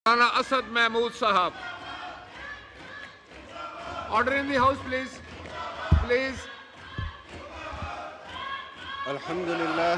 Rana Asad Mahmood Sahab. Order in the house, please. Please. Alhamdulillah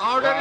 Order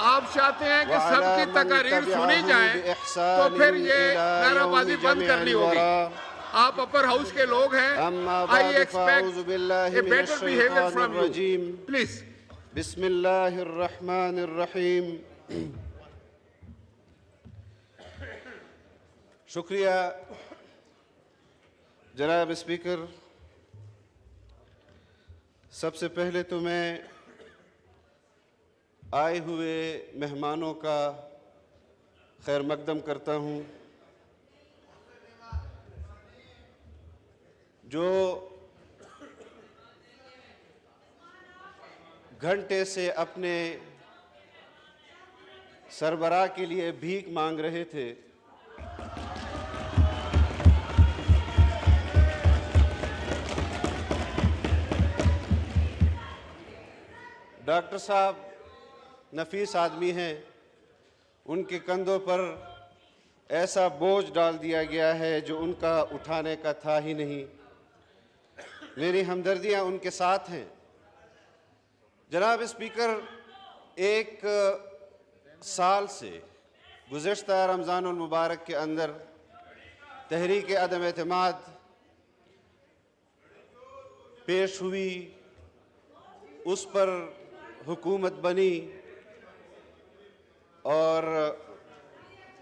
आप चाहते हैं कि सबकी तकारीर सुनी जाए तो फिर ये नाराबाजी बंद करनी होगी। आप अपर हाउस के लोग हैं। I expect a better behavior from you. Please. बिस्मिल्लाहिर रहमानिर रहीम। शुक्रिया जनाब स्पीकर। सबसे पहले तो मैं आए हुए मेहमानों का खैर मकदम करता हूँ जो घंटे से अपने सरबराह के लिए भीख मांग रहे थे। डॉक्टर साहब नफीस आदमी हैं, उनके कंधों पर ऐसा बोझ डाल दिया गया है जो उनका उठाने का था ही नहीं। मेरी हमदर्दियां उनके साथ हैं। जनाब स्पीकर, एक साल से गुज़श्ता रमज़ानुल मुबारक के अंदर तहरीक अदम एतमाद पेश हुई, उस पर हुकूमत बनी और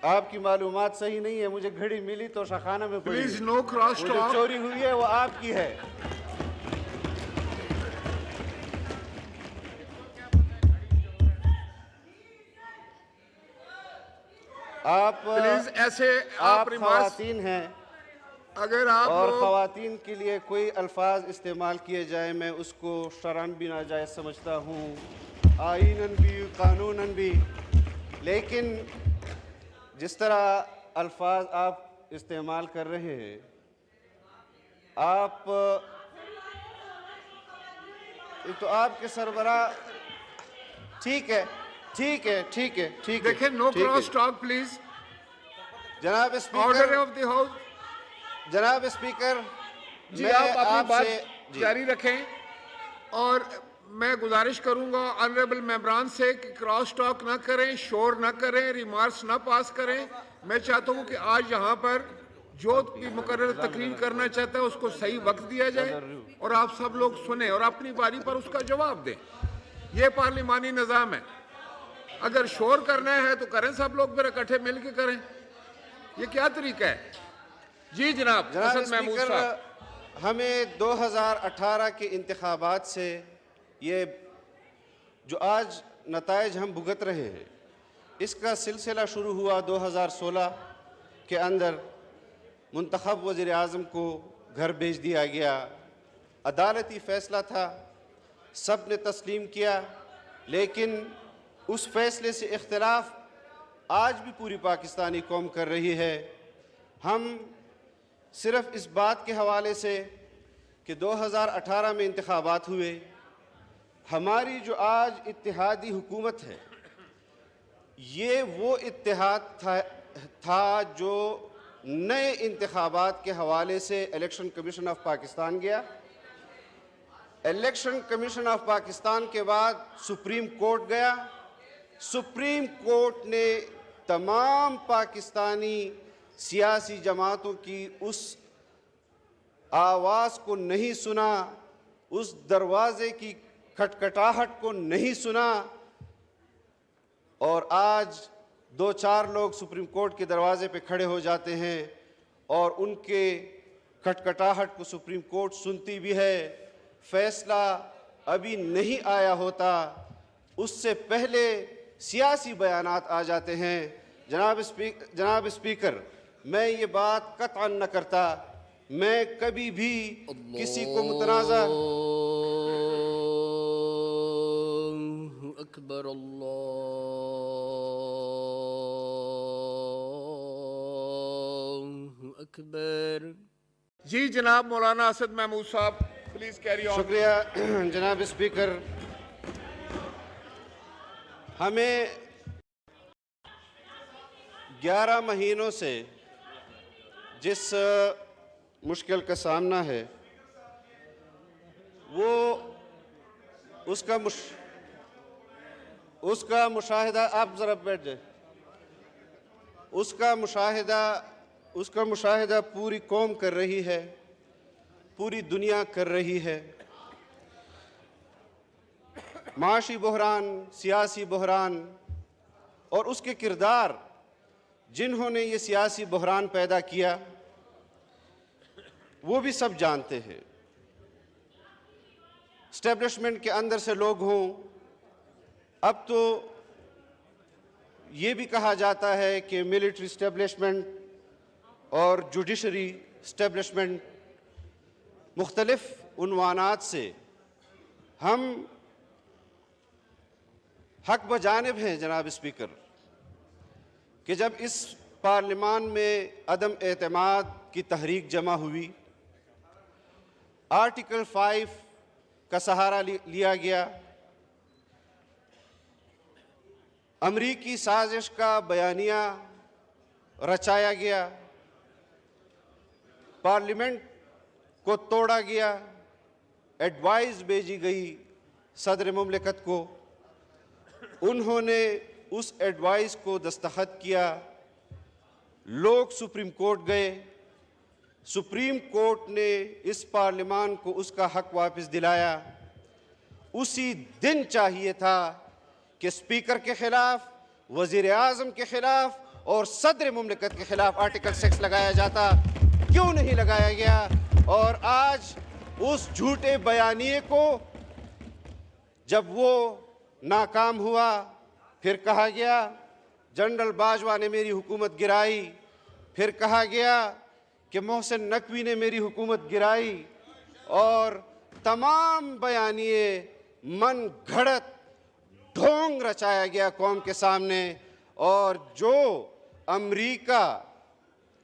आपकी मालूमात सही नहीं है। मुझे घड़ी मिली तो शाखाना में पड़ी। Please no cross वो जो talk. चोरी हुई है वो आपकी है। आप Please ऐसे आप रिमार्क्स खवातीन हैं अगर आप और लोग खवातीन के लिए कोई अल्फाज इस्तेमाल किए जाए मैं उसको शरअन भी नाजायज़ समझता हूँ, आईनन भी कानूनन भी। लेकिन जिस तरह अल्फाज आप इस्तेमाल कर रहे हैं, आप तो आपके सरबराह ठीक है, ठीक है, ठीक है, ठीक है। देखें नो ठीक है। Cross talk please. जनाब order speaker, of the house. जनाब स्पीकर, जी मैं आप अपनी बात जी। जारी रखें और मैं गुजारिश करूंगा ऑनरेबल मेंबरान से कि क्रॉस टॉक ना करें, शोर ना करें, रिमार्क्स ना पास करें। मैं चाहता हूं कि आज यहाँ पर जो भी मुकर्रर तकरीर करना चाहता है उसको सही वक्त दिया जाए और आप सब लोग सुने और अपनी बारी पर उसका जवाब दें। ये पार्लिमानी निज़ाम है। अगर शोर करना है तो करें, सब लोग फिर इकट्ठे मिल के करें। ये क्या तरीका है? जी जनाब असद महमूद स्पीकर, साहब। हमें 2018 के इंतखाबात से ये जो आज नताइज हम भुगत रहे हैं, इसका सिलसिला शुरू हुआ 2016 के अंदर। मुंतखब वज़ीर आज़म को घर भेज दिया गया। अदालती फ़ैसला था, सब ने तस्लीम किया, लेकिन उस फैसले से इख्तिलाफ आज भी पूरी पाकिस्तानी कौम कर रही है। हम सिर्फ़ इस बात के हवाले से कि 2018 में इंतखाबात हुए, हमारी जो आज इत्तेहादी हुकूमत है, ये वो इत्तेहाद था जो नए इंतखाबात के हवाले से इलेक्शन कमीशन ऑफ पाकिस्तान गया। इलेक्शन कमीशन ऑफ पाकिस्तान के बाद सुप्रीम कोर्ट गया। सुप्रीम कोर्ट ने तमाम पाकिस्तानी सियासी जमातों की उस आवाज़ को नहीं सुना, उस दरवाज़े की खटखटाहट को नहीं सुना और आज 2-4 लोग सुप्रीम कोर्ट के दरवाजे पे खड़े हो जाते हैं और उनके खटखटाहट को सुप्रीम कोर्ट सुनती भी है। फैसला अभी नहीं आया होता, उससे पहले सियासी बयानात आ जाते हैं। जनाब स्पीकर, मैं ये बात कतअन न करता, मैं कभी भी किसी को मुतनाज़ा अकबर अल्लाह अकबर। जी जनाब मौलाना असद महमूद साहब, प्लीज कैरी ऑन। शुक्रिया जनाब स्पीकर। हमें 11 महीनों से जिस मुश्किल का सामना है वो उसका मुशाहिदा, आप ज़रा बैठ जाए, उसका मुशाहिदा पूरी कौम कर रही है, पूरी दुनिया कर रही है। माशी बहरान, सियासी बहरान और उसके किरदार जिन्होंने ये सियासी बहरान पैदा किया वो भी सब जानते हैं। एस्टेब्लिशमेंट के अंदर से लोग हों, अब तो ये भी कहा जाता है कि मिलिट्री एस्टेब्लिशमेंट और जुडिशरी एस्टेब्लिशमेंट, मुख्तलिफ उन्वानात से हम हक बजानिब हैं जनाब स्पीकर कि जब इस पार्लिमान में अदम एतमाद की तहरीक जमा हुई, आर्टिकल 5 का सहारा लिया गया, अमरीकी साजिश का बयानिया रचाया गया, पार्लियामेंट को तोड़ा गया, एडवाइस भेजी गई सदर मुमलिकत को, उन्होंने उस एडवाइस को दस्तखत किया, लोग सुप्रीम कोर्ट गए, सुप्रीम कोर्ट ने इस पार्लियामान को उसका हक वापस दिलाया। उसी दिन चाहिए था कि स्पीकर के खिलाफ, वजीर आज़म के खिलाफ और सदर मुमलिकत के खिलाफ आर्टिकल 6 लगाया जाता, क्यों नहीं लगाया गया? और आज उस झूठे बयानिए को जब वो नाकाम हुआ, फिर कहा गया जनरल बाजवा ने मेरी हुकूमत गिराई, फिर कहा गया कि मोहसिन नकवी ने मेरी हुकूमत गिराई, और तमाम बयानिए मन घड़त ढोंग रचाया गया कौम के सामने। और जो अमेरिका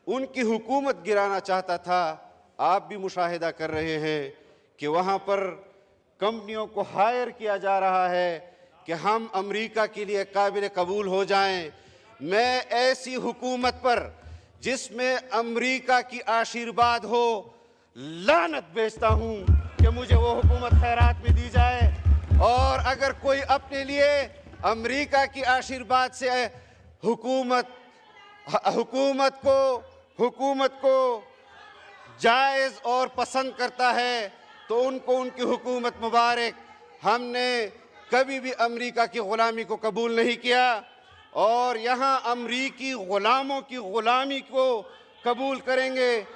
उनकी हुकूमत गिराना चाहता था, आप भी मुशाहिदा कर रहे हैं कि वहाँ पर कंपनियों को हायर किया जा रहा है कि हम अमेरिका के लिए काबिल कबूल हो जाएं। मैं ऐसी हुकूमत पर जिसमें अमेरिका की आशीर्वाद हो लानत भेजता हूँ कि मुझे वो हुकूमत खैरात में दी जाए। और अगर कोई अपने लिए अमेरिका की आशीर्वाद से हुकूमत को जायज़ और पसंद करता है तो उनको उनकी हुकूमत मुबारक। हमने कभी भी अमेरिका की ग़ुलामी को कबूल नहीं किया और यहाँ अमेरिकी ग़ुलामों की ग़ुलामी को कबूल करेंगे।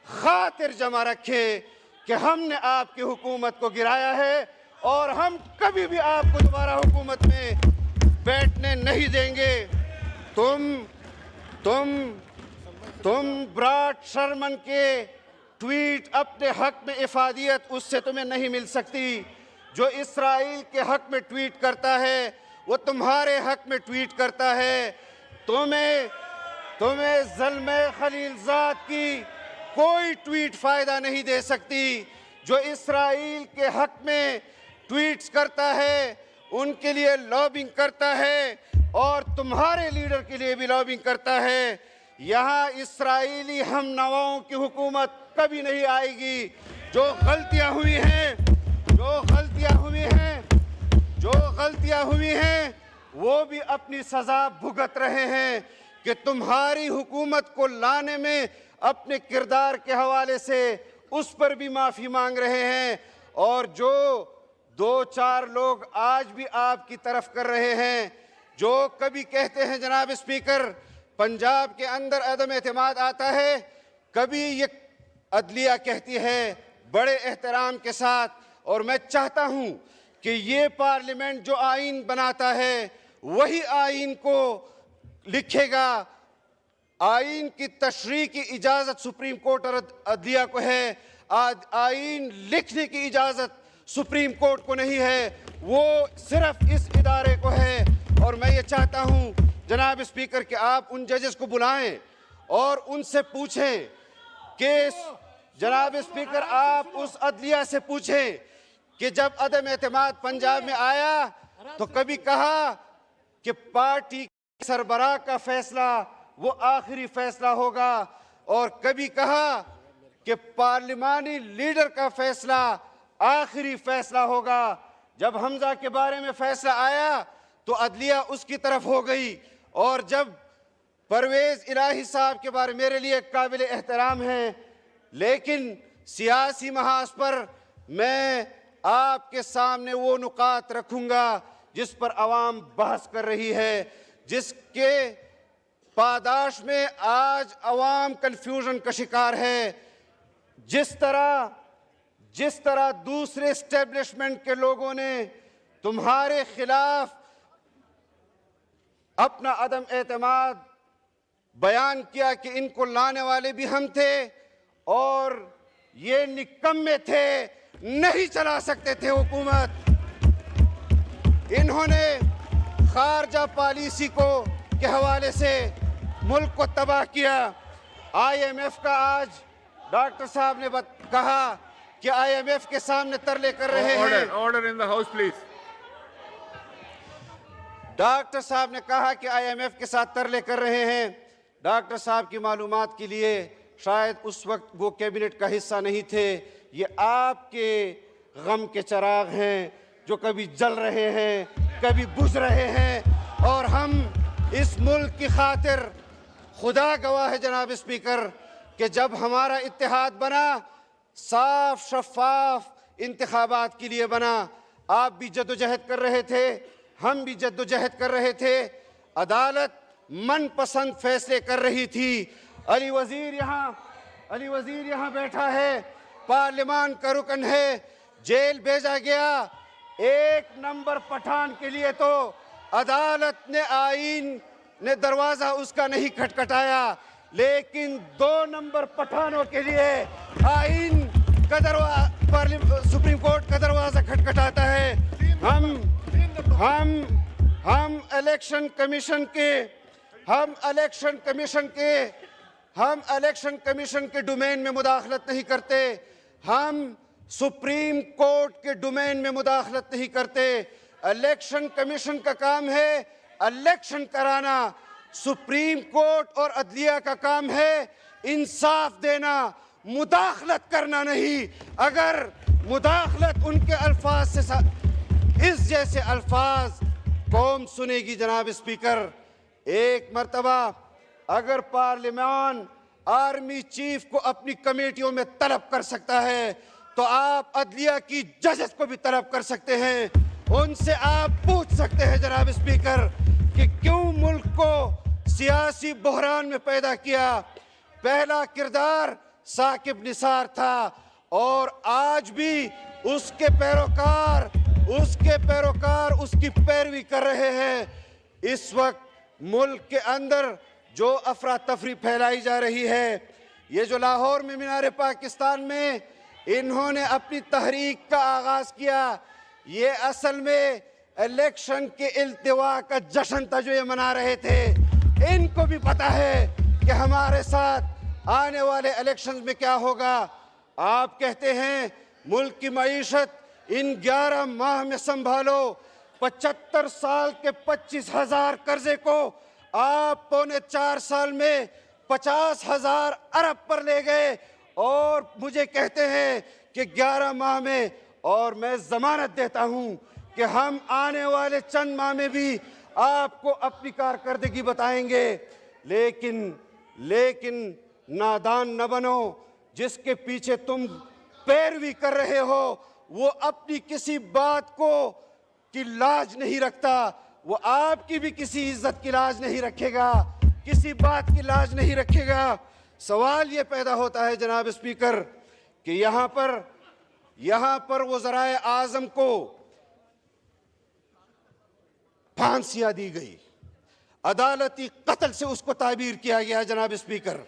खातिर जमा रखे कि हमने आपकी हुकूमत को गिराया है और हम कभी भी आपको दोबारा हुकूमत में बैठने नहीं देंगे। तुम ब्राड शर्मन के ट्वीट अपने हक में इफादियत उससे तुम्हें नहीं मिल सकती। जो इसराइल के हक में ट्वीट करता है वो तुम्हारे हक में ट्वीट करता है। तुम्हें ज़ल्मे खलीलज़ाद की कोई ट्वीट फ़ायदा नहीं दे सकती। जो इसराइल के हक में ट्वीट्स करता है उनके लिए लॉबिंग करता है और तुम्हारे लीडर के लिए भी लॉबिंग करता है। यहाँ इसराइली हम नवाओं की हुकूमत कभी नहीं आएगी। जो गलतियाँ हुई हैं वो भी अपनी सज़ा भुगत रहे हैं कि तुम्हारी हुकूमत को लाने में अपने किरदार के हवाले से उस पर भी माफ़ी मांग रहे हैं। और जो 2-4 लोग आज भी आपकी तरफ कर रहे हैं, जो कभी कहते हैं जनाब स्पीकर पंजाब के अंदर अदम एतमाद आता है, कभी ये अदलिया कहती है बड़े एहतराम के साथ। और मैं चाहता हूँ कि ये पार्लियामेंट जो आइन बनाता है वही आइन को लिखेगा। आइन की तशरीह की इजाज़त सुप्रीम कोर्ट और अदलिया को है, आइन लिखने की इजाज़त सुप्रीम कोर्ट को नहीं है, वो सिर्फ इस इदारे को है। और मैं ये चाहता हूँ जनाब स्पीकर कि आप उन जजेस को बुलाएं और उनसे पूछें कि जनाब स्पीकर आप उस अदलिया से पूछें कि जब अदम एतमाद पंजाब में आया तो कभी कहा कि पार्टी के सरबराह का फैसला वो आखिरी फैसला होगा और कभी कहा कि पार्लिमानी लीडर का फैसला आखिरी फैसला होगा। जब हमजा के बारे में फैसला आया तो अदलिया उसकी तरफ हो गई और जब परवेज इलाही साहब के बारे मेरे लिए काबिल एहतराम हैं, लेकिन सियासी महाज पर मैं आपके सामने वो नुकात रखूंगा जिस पर आवाम बहस कर रही है, जिसके पादाश में आज आवाम कंफ्यूजन का शिकार है। जिस तरह दूसरे एस्टेब्लिशमेंट के लोगों ने तुम्हारे खिलाफ अपना अदम एतमाद बयान किया कि इनको लाने वाले भी हम थे और ये निकम्मे थे, नहीं चला सकते थे हुकूमत। इन्होंने खारजा पॉलिसी को के हवाले से मुल्क को तबाह किया। IMF का आज डॉक्टर साहब ने कहा कि IMF के सामने तरले कर रहे हैं। Order in the house please. Doctor साहब ने कहा कि IMF के साथ तरले कर रहे हैं। डॉक्टर साहब की मालूमात के लिए शायद उस वक्त वो कैबिनेट का हिस्सा नहीं थे। ये आपके गम के चिराग हैं जो कभी जल रहे हैं, कभी बुझ रहे हैं और हम इस मुल्क की खातिर खुदा गवाह है जनाब स्पीकर कि जब हमारा इत्तेहाद बना साफ शफाफ इंतखाबात के लिए बना। आप भी जद्दोजहद कर रहे थे, हम भी जद्दोजहद कर रहे थे। अदालत मनपसंद फैसले कर रही थी। अली वजीर यहाँ बैठा है, पार्लियामान का रुकन है, जेल भेजा गया। 1 नंबर पठान के लिए तो अदालत ने आईन ने दरवाजा उसका नहीं खटखटाया, लेकिन 2 नंबर पठानों के लिए आईन का दरवाजा, सुप्रीम कोर्ट का दरवाजा खटखटाता है। हम इलेक्शन कमीशन के डोमेन में मुदाखलत नहीं करते, हम सुप्रीम कोर्ट के डोमेन में मुदाखलत नहीं करते। इलेक्शन कमीशन का काम है इलेक्शन कराना, सुप्रीम कोर्ट और अदलिया का काम है इंसाफ देना, मुदाखलत करना नहीं। अगर मुदाखलत उनके अल्फाज से इस जैसे अल्फाज कौम सुनेगी जनाब स्पीकर। एक मर्तबा अगर पार्लियामान आर्मी चीफ को अपनी कमेटियों में तलब कर सकता है तो आप अदलिया की जजेस को भी तलब कर सकते हैं। उनसे आप पूछ सकते हैं जनाब स्पीकर कि क्यों मुल्क को सियासी बहरान में पैदा किया। पहला किरदार साकिब निसार था और आज भी उसके पैरोकार उसकी पैरवी कर रहे हैं। इस वक्त मुल्क के अंदर जो अफरा तफरी फैलाई जा रही है, ये जो लाहौर में मीनार पाकिस्तान में इन्होंने अपनी तहरीक का आगाज किया, ये असल में इलेक्शन के इल्तिवा का जश्न था जो ये मना रहे थे। इनको भी पता है कि हमारे साथ आने वाले इलेक्शंस में क्या होगा। आप कहते हैं मुल्क की मईशत इन 11 माह में संभालो, 75 साल के 25,000 कर्जे को आप 3.25 साल में 50,000 अरब पर ले गए और मुझे कहते हैं कि 11 माह में, और मैं जमानत देता हूं कि हम आने वाले चंद माह में भी आपको अपनी कारकर्दगी बताएंगे। लेकिन नादान न बनो। जिसके पीछे तुम पैरवी कर रहे हो वो अपनी किसी बात को की लाज नहीं रखता, वो आपकी भी किसी इज्जत की लाज नहीं रखेगा, किसी बात की लाज नहीं रखेगा। सवाल ये पैदा होता है जनाब स्पीकर कि यहाँ पर वज़राए आज़म को फांसियां दी गई, अदालती कत्ल से उसको ताबीर किया गया। जनाब स्पीकर,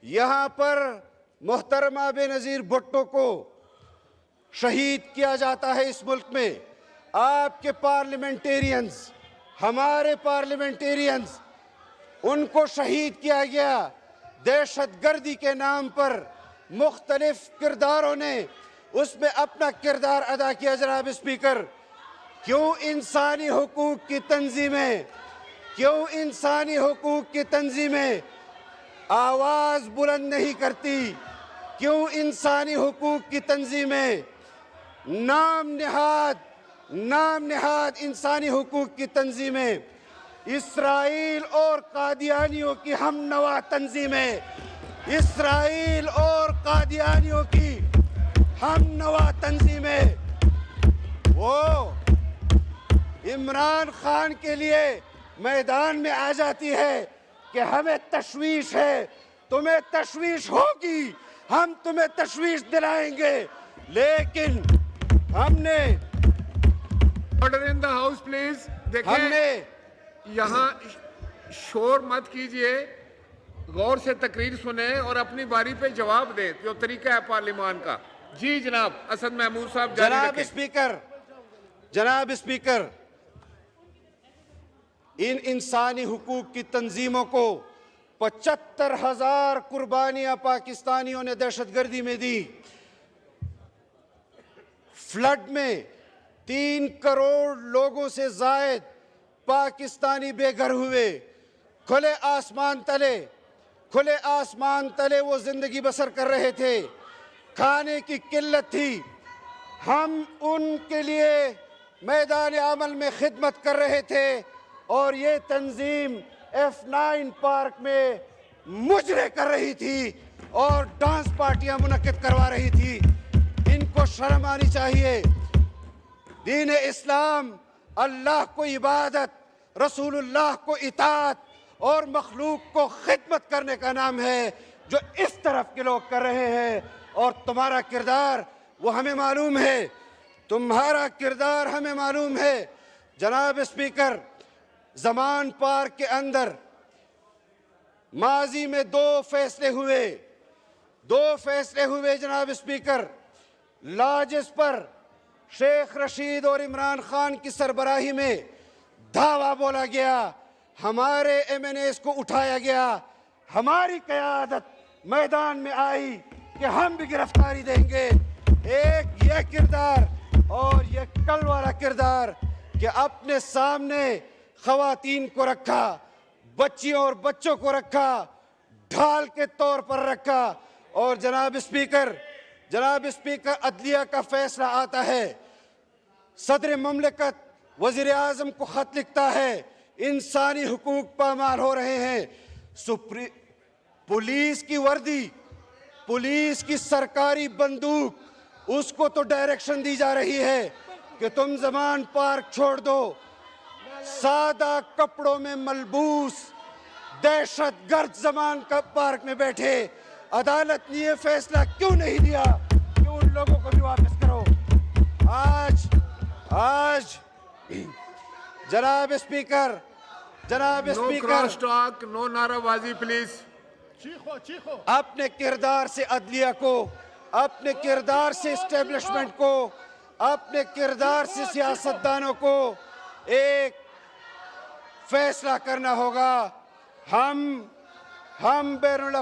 यहाँ पर मोहतरमा बेनज़ीर भुट्टो को शहीद किया जाता है इस मुल्क में। आपके पार्लियामेंटेरियंस, हमारे पार्लियामेंटेरियंस, उनको शहीद किया गया। दहशतगर्दी के नाम पर मुख्तलिफ किरदारों ने उसमें अपना किरदार अदा किया। जनाब स्पीकर, क्यों इंसानी हुकूक की तंजीमें आवाज़ बुलंद नहीं करती? क्यों इंसानी हुकूक की तंजीमें नाम नहाद इंसानी हुकूक की तंजीमें इसराइल और कादियानियों की हमनवा तंजीमें वो इमरान खान के लिए मैदान में आ जाती है कि हमें तशवीश है, तुम्हें तशवीश होगी, हम तुम्हें तशवीश दिलाएंगे। लेकिन हमने order in the house please. देखिए, यहाँ शोर मत कीजिए, गौर से तकरीर सुने और अपनी बारी पे जवाब दे, जो तरीका है पार्लिमान का। जी जनाब असद महमूद साहब। जनाब स्पीकर, इन इंसानी हुकूक की तंजीमों को 75,000 कुर्बानियां पाकिस्तानियों ने दहशतगर्दी में दी। फ्लड में 3 करोड़ लोगों से जायद पाकिस्तानी बेघर हुए। खुले आसमान तले वो जिंदगी बसर कर रहे थे, खाने की किल्लत थी। हम उनके लिए मैदान अमल में खिदमत कर रहे थे और ये तंजीम F9 पार्क में मुजरे कर रही थी और डांस पार्टियां मुनक्किद करवा रही थी। इनको शर्म आनी चाहिए। दीन इस्लाम अल्लाह को इबादत, रसूलुल्लाह को इताअत और मखलूक को खिदमत करने का नाम है, जो इस तरफ के लोग कर रहे हैं। और तुम्हारा किरदार वो हमें मालूम है, जनाब स्पीकर, जमान पार्क के अंदर माजी में 2 फैसले हुए जनाब स्पीकर। लॉजेस पर शेख रशीद और इमरान खान की सरबराही में धावा बोला गया, हमारे MNAs को उठाया गया, हमारी क़यादत मैदान में आई कि हम भी गिरफ्तारी देंगे। एक यह किरदार और यह कल वाला किरदार कि अपने सामने ख़वातीन को रखा, बच्चियों और बच्चों को रखा, ढाल के तौर पर रखा। और जनाब स्पीकर, अदलिया का फैसला आता है, सदर ममलिकत वज़ीर आज़म को ख़त लिखता है, इंसानी हुकूक पामाल हो रहे हैं। पुलिस की वर्दी, पुलिस की सरकारी बंदूक, उसको तो डायरेक्शन दी जा रही है कि तुम जमान पार्क छोड़ दो। सादा कपड़ों में मलबूस दहशतगर्द जमान का पार्क में बैठे। अदालत ने यह फैसला क्यों नहीं दिया कि उन लोगों को भी वापस करो? आज जनाब speaker, no cross talk, no नाराबाजी प्लीज। अपने किरदार से अदलिया को, अपने किरदार से एस्टेब्लिशमेंट को, अपने किरदार से सियासतदानों को एक फैसला करना होगा। हम बैनुल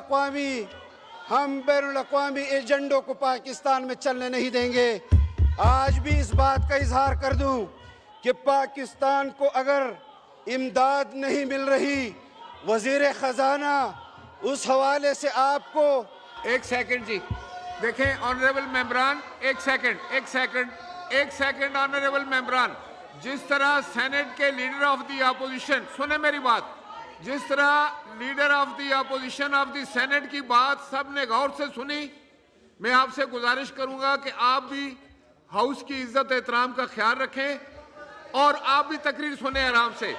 अक़वामी एजेंडों को पाकिस्तान में चलने नहीं देंगे। आज भी इस बात का इजहार कर दूं कि पाकिस्तान को अगर इमदाद नहीं मिल रही, वज़ीर ख़जाना उस हवाले से आपको। एक सेकंड जी, देखें ऑनरेबल मेंबरान, एक सेकंड ऑनरेबल मेंबरान, जिस तरह सेनेट के लीडर ऑफ द अपोजिशन, सुने मेरी बात, जिस तरह leader of the opposition of the senate की बात सबने गौर से सुनी, मैं आपसे गुजारिश करूंगा कि आप भी हाउस की इज्जत एहतराम का ख्याल रखें और आप भी तकरीर सुने आराम से।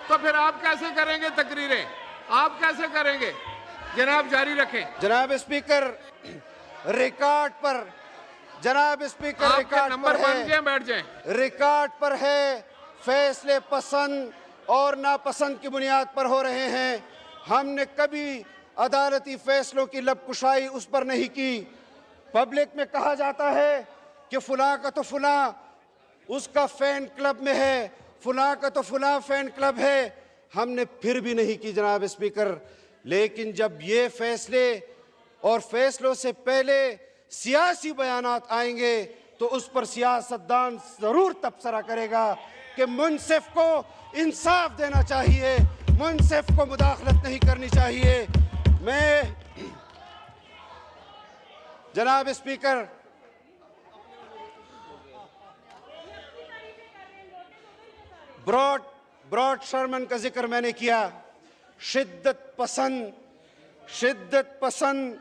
तो फिर आप कैसे करेंगे तकरीरें? आप कैसे करेंगे? जनाब जारी रखें। जनाब स्पीकर, रिकॉर्ड पर, जनाब स्पीकर रिकॉर्ड नंबर पर है, बैठ जाएं। रिकॉर्ड पर है, फैसले पसंद और नापसंद की बुनियाद पर हो रहे हैं। हमने कभी अदालती फैसलों की लबकुशाई उस पर नहीं की। पब्लिक में कहा जाता है कि फलां का तो फलां उसका फैन क्लब में है, फलां का तो फलां फैन क्लब है। हमने फिर भी नहीं की जनाब स्पीकर, लेकिन जब ये फैसले और फैसलों से पहले सियासी बयानात आएंगे तो उस पर सियासतदान ज़रूर तबसरा करेगा कि मुनसिफ को इंसाफ देना चाहिए, मुनसिफ को मुदाखलत नहीं करनी चाहिए। मैं जनाब स्पीकर, ब्रॉड शर्मन का जिक्र मैंने किया। शिद्दत पसंद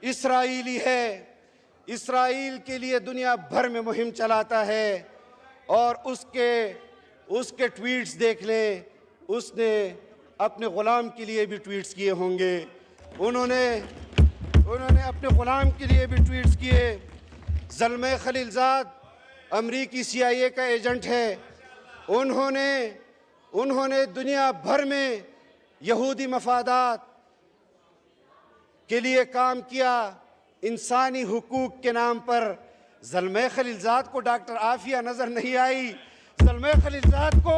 इसराइली है, इसराइल के लिए दुनिया भर में मुहिम चलाता है और उसके ट्वीट्स देख ले, उसने अपने ग़ुलाम के लिए भी ट्वीट्स किए होंगे, उन्होंने अपने ग़ुलाम के लिए भी ट्वीट्स किए। ज़ल्मे खलीलज़ाद अमरीकी CIA का एजेंट है, उन्होंने दुनिया भर में यहूदी मफादात के लिए काम किया, इंसानी हुकूक के नाम पर। ज़ल्मे खलीलज़ाद को डॉक्टर आफिया नज़र नहीं आई, ज़ल्मे खलीलज़ाद को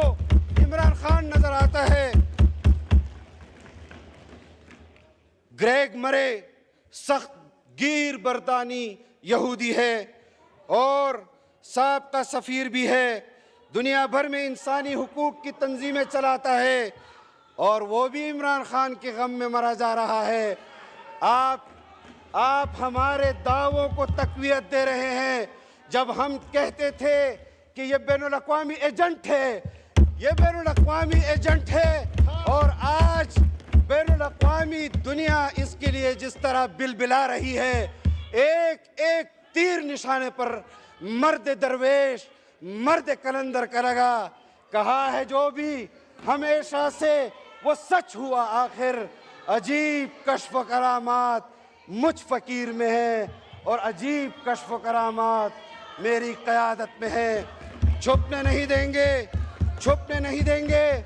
इमरान खान नज़र आता है। ग्रेग मरे सख्त गिर बरतानी यहूदी है और साबका सफ़ीर भी है, दुनिया भर में इंसानी हुकूक की तंजीमें चलाता है और वो भी इमरान खान के गम में मरा जा रहा है। आप हमारे दावों को तक़वियत दे रहे हैं जब हम कहते थे कि ये बैनुल-अक़वामी एजेंट है, ये बैनुल-अक़वामी एजेंट है, और आज बैनुल-अक़वामी दुनिया इसके लिए जिस तरह बिलबिला रही है, एक एक तीर निशाने पर मर्द दरवेश, मर्द कलंदर का लगा। कहा है जो भी हमेशा से वो सच हुआ आखिर। अजीब कश्फ करामात मुझ फ़कीर में है और अजीब कश्फ करामात मेरी क़यादत में है। छुपने नहीं देंगे।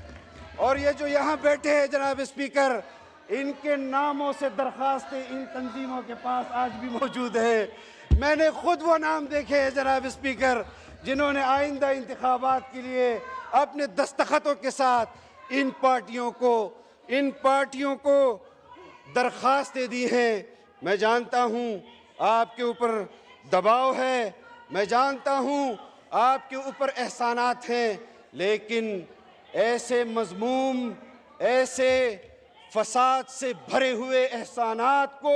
और ये जो यहाँ बैठे हैं जनाब स्पीकर, इनके नामों से दरख्वास्तें इन तंजीमों के पास आज भी मौजूद है। मैंने खुद वो नाम देखे हैं जनाब स्पीकर जिन्होंने आइंदा इंतखाबात के लिए अपने दस्तखतों के साथ इन पार्टियों को दरख्वास्तें दी हैं। मैं जानता हूँ आपके ऊपर दबाव है, मैं जानता हूँ आपके ऊपर एहसानात हैं, लेकिन ऐसे मज़मूम, ऐसे फसाद से भरे हुए एहसानात को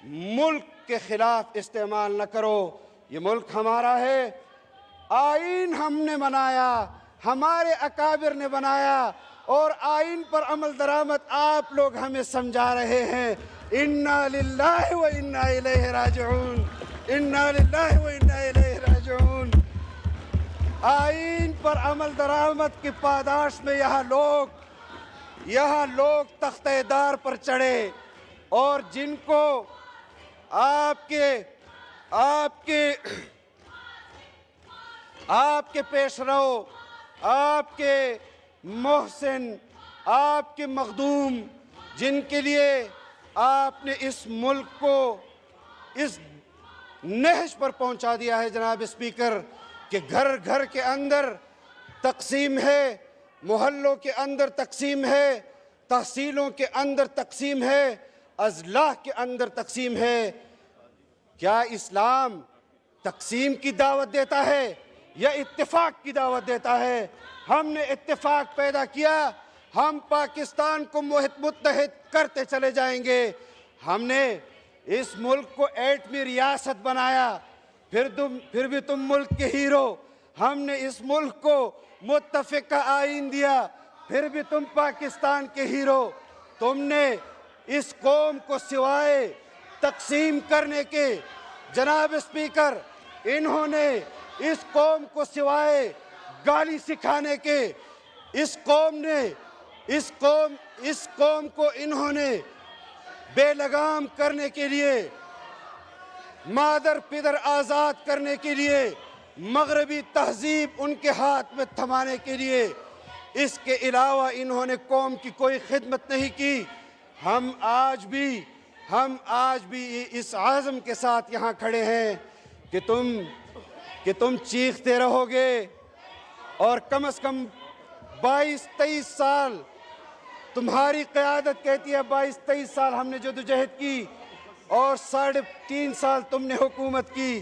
मुल्क के ख़िलाफ़ इस्तेमाल न करो। ये मुल्क हमारा है, आइन हमने बनाया, हमारे अकाबिर ने बनाया और आइन पर अमल दरामद आप लोग हमें समझा रहे हैं। इन्ना लिल्लाहि व इन्ना इलैहि राजिऊन, इन्ना लिल्लाहि व इन्ना इलैहि राजिऊन। आइन पर अमल दरामद की पादाश में यहाँ लोग तख्तेदार पर चढ़े और जिनको आपके पेशरो, आपके मोहसिन, आपके मखदूम, जिनके लिए आपने इस मुल्क को इस नहज पर पहुंचा दिया है जनाब स्पीकर कि घर घर के अंदर तकसीम है, मोहल्लों के अंदर तकसीम है, तहसीलों के अंदर तकसीम है, अजलाह के अंदर तकसीम है। क्या इस्लाम तकसीम की दावत देता है या इत्तेफाक की दावत देता है? हमने इत्तेफाक पैदा किया, हम पाकिस्तान को मुत्तहिद करते चले जाएंगे। हमने इस मुल्क को एटमी रियासत बनाया, फिर भी तुम मुल्क के हीरो। हमने इस मुल्क को मुत्तफ़िक़ा आइन दिया, फिर भी तुम पाकिस्तान के हीरो। तुमने इस कौम को सिवाय तकसीम करने के, जनाब स्पीकर, इन्होंने इस कौम को सिवाय गाली सिखाने के, इस कौम को इन्होंने बेलगाम करने के लिए, मादर पिदर आज़ाद करने के लिए, मगरबी तहजीब उनके हाथ में थमाने के लिए, इसके अलावा इन्होंने कौम की कोई खिदमत नहीं की। हम आज भी इस आज़म के साथ यहाँ खड़े हैं कि तुम चीखते रहोगे और कम से कम 22-23 साल तुम्हारी क़यादत कहती है 22-23 साल हमने जदोजहद की और 3.5 साल तुमने हुकूमत की,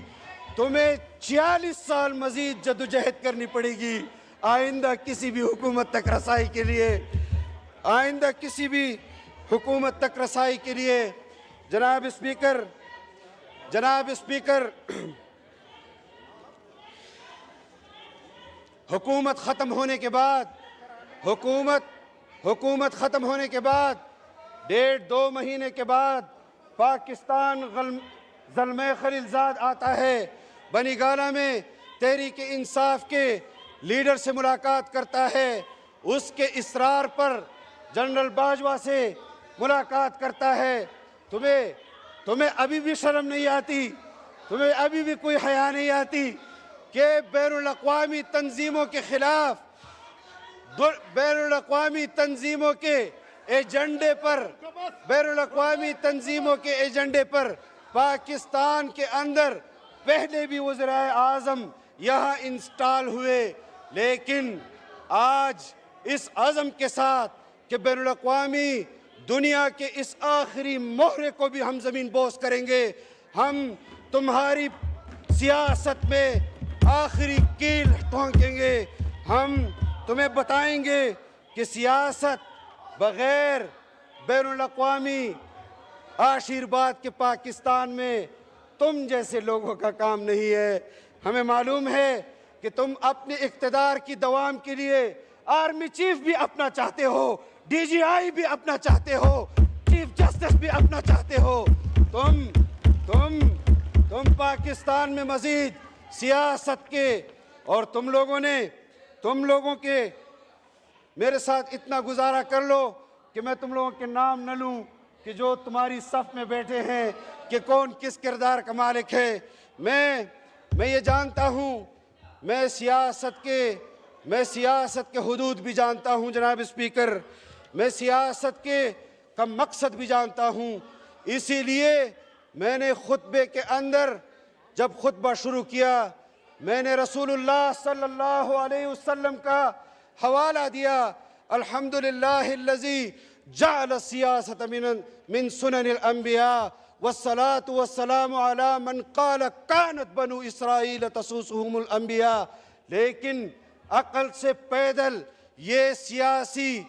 तुम्हें 46 साल मजीद जदोजहद करनी पड़ेगी आइंदा किसी भी हुकूमत तक रसाई के लिए, आइंदा किसी भी हुकूमत तक रसाई के लिए। जनाब स्पीकर, हुकूमत ख़त्म होने के बाद, हुकूमत ख़त्म होने के बाद 1.5-2 महीने के बाद पाकिस्तान ज़ल्मे खलीलज़ाद आता है, बनीगाला में तहरीक इंसाफ के लीडर से मुलाकात करता है, उसके इसरार पर जनरल बाजवा से मुलाकात करता है। तुम्हें अभी भी शर्म नहीं आती, तुम्हें अभी भी कोई हया नहीं आती कि बैनुल-अक़वामी तंजीमों के खिलाफ, बैनुल-अक़वामी तंजीमों के एजेंडे पर पाकिस्तान के अंदर पहले भी वज़ीर आज़म यहाँ इंस्टॉल हुए, लेकिन आज इस अज़म के साथ कि बैनुल-अक़वामी दुनिया के इस आखिरी मोहरे को भी हम ज़मीन बोस करेंगे, हम तुम्हारी सियासत में आखिरी कील ठोंकेंगे, हम तुम्हें बताएंगे कि सियासत बग़ैर बैनुल-अक़वामी आशीर्वाद के पाकिस्तान में तुम जैसे लोगों का काम नहीं है। हमें मालूम है कि तुम अपने इक़्तिदार की दवाम के लिए आर्मी चीफ भी अपना चाहते हो, DGI भी अपना चाहते हो, चीफ जस्टिस भी अपना चाहते हो। तुम पाकिस्तान में मजीद सियासत के, और तुम लोगों के मेरे साथ इतना गुजारा कर लो कि मैं तुम लोगों के नाम न लूं कि जो तुम्हारी सफ़ में बैठे हैं कि कौन किस किरदार का मालिक है। मैं ये जानता हूँ, मैं सियासत के हुदूद भी जानता हूँ जनाब स्पीकर, मैं सियासत का मकसद भी जानता हूँ। इसीलिए मैंने खुतबे के अंदर जब खुतबा शुरू किया, मैंने रसूलुल्लाह सल्लल्लाहु अलैहि वसल्लम का हवाला दिया, अल्हम्दुलिल्लाहिल्लज़ी जअल सियासत मिन सुननिल अंबिया वस्सलातु वस्सलामु अला मन क़ाल कानत बनु इसराईल तसूसुहुमुल अंबिया। लेकिन अक़ल से पैदल ये सियासी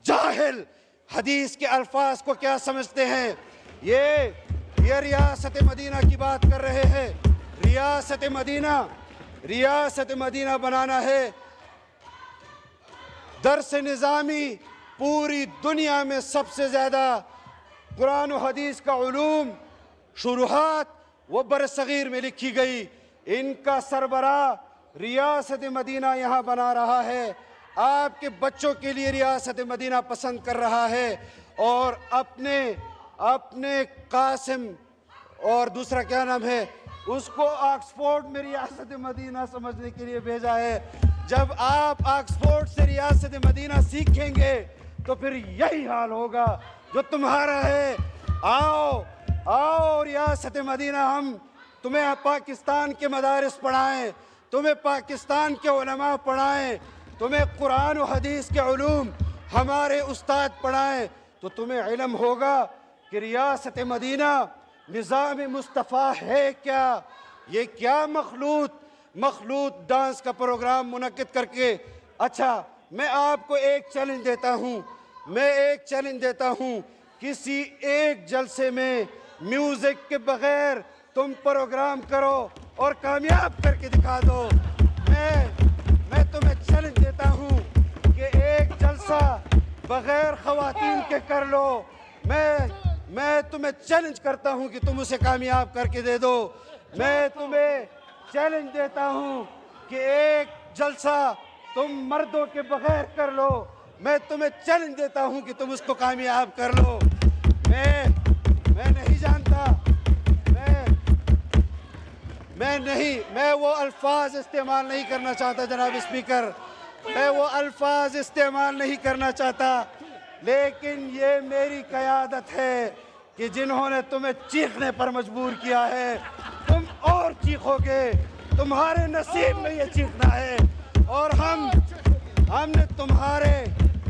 जाहिल हदीस के अल्फाज को क्या समझते हैं? ये रियासत मदीना की बात कर रहे हैं। रियासत मदीना बनाना है। दर्स निज़ामी पूरी दुनिया में सबसे ज़्यादा कुरान और हदीस का उलूम शुरुआत वो बरसगीर में लिखी गई। इनका सरबरा रियासत मदीना यहाँ बना रहा है, आपके बच्चों के लिए रियासत मदीना पसंद कर रहा है, और अपने कासिम और दूसरा क्या नाम है उसको ऑक्सफोर्ड में रियासत मदीना समझने के लिए भेजा है। जब आप ऑक्सफोर्ड से रियासत मदीना सीखेंगे तो फिर यही हाल होगा जो तुम्हारा है। आओ रियासत मदीना, हम तुम्हें पाकिस्तान के मदारिस पढ़ाएं, तुम्हें पाकिस्तान के उलमा पढ़ाएं, तुम्हें कुरान और हदीस के उलूम हमारे उस्ताद पढ़ाएं, तो तुम्हें इल्म होगा कि रियासत मदीना निज़ाम मुस्तफ़ा है क्या। ये क्या मखलूत डांस का प्रोग्राम मुनक्किद करके। अच्छा, मैं आपको एक चैलेंज देता हूँ, किसी एक जलसे में म्यूज़िक के बग़ैर तुम प्रोग्राम करो और कामयाब करके दिखा दो। मैं तुम्हें चैलेंज देता हूँ कि एक जलसा बग़ैर ख़वातीन के कर लो। मैं तुम्हें चैलेंज करता हूँ कि तुम उसे कामयाब करके दे दो। मैं तुम्हें चैलेंज देता हूँ कि एक जलसा तुम मर्दों के बग़ैर कर लो। मैं तुम्हें चैलेंज देता हूँ कि तुम उसको कामयाब कर लो। मैं नहीं जानता, मैं वो अल्फाज इस्तेमाल नहीं करना चाहता जनाब स्पीकर, मैं वो अल्फाज इस्तेमाल नहीं करना चाहता, लेकिन ये मेरी क़यादत है कि जिन्होंने तुम्हें चीखने पर मजबूर किया है, तुम और चीखोगे, तुम्हारे नसीब में ये चीखना है। और